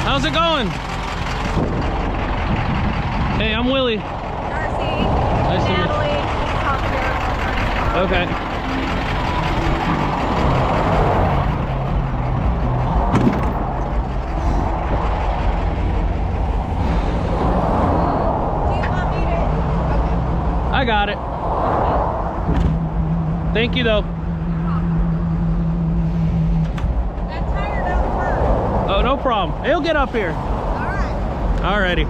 How's it going? Hey, I'm Willie. Darcy. Nice to meet you. Natalie. Okay. Do you want me to? Okay. I got it. Thank you though. That tire don't work. Oh, no problem. He'll get up here. All right. Alrighty.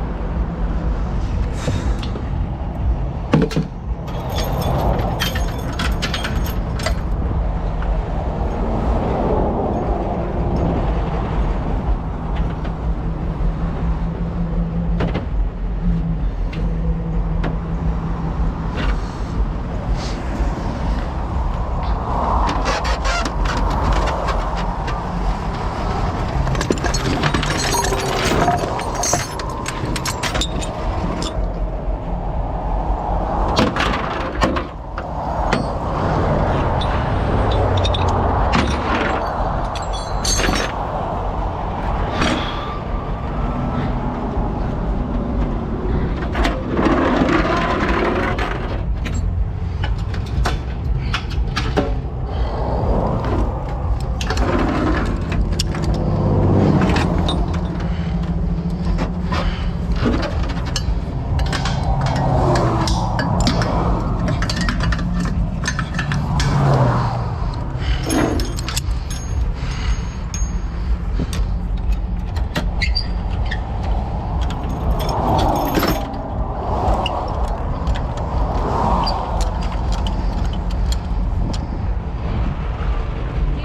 Do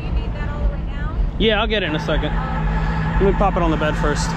you need that all the way down? Yeah, I'll get it in a second. Let me pop it on the bed first.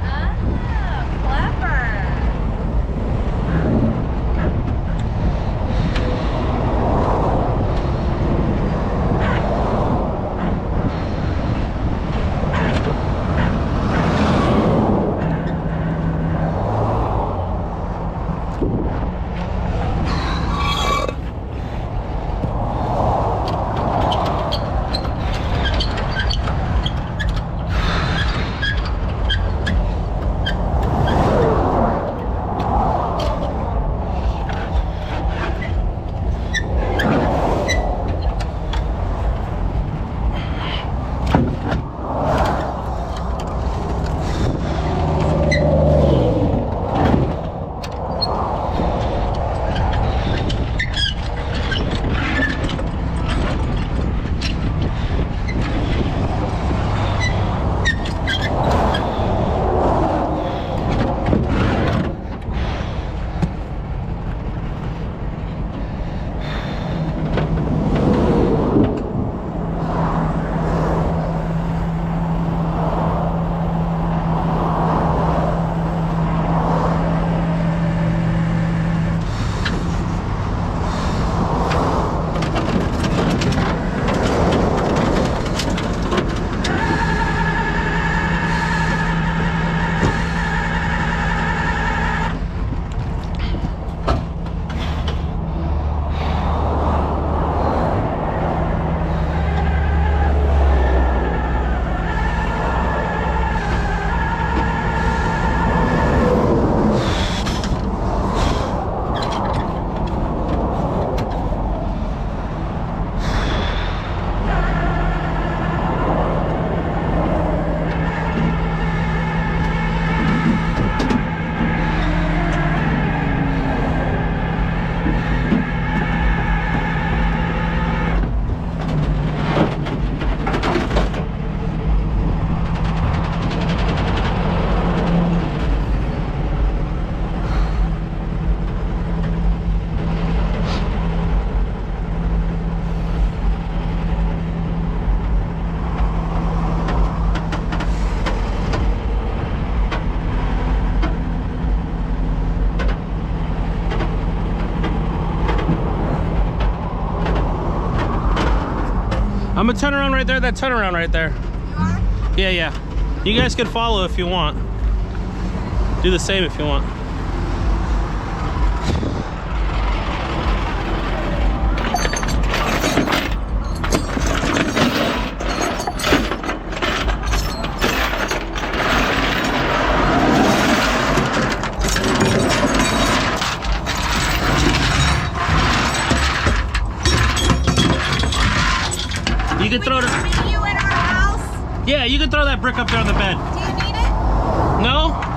Ah, clever. I'm gonna turn around right there. That turnaround right there. You are? Yeah, yeah. You guys can follow if you want. Do the same if you want. You can throw Meet it. you at our house. Yeah, you can throw that brick up there on the bed. Do you need it? No?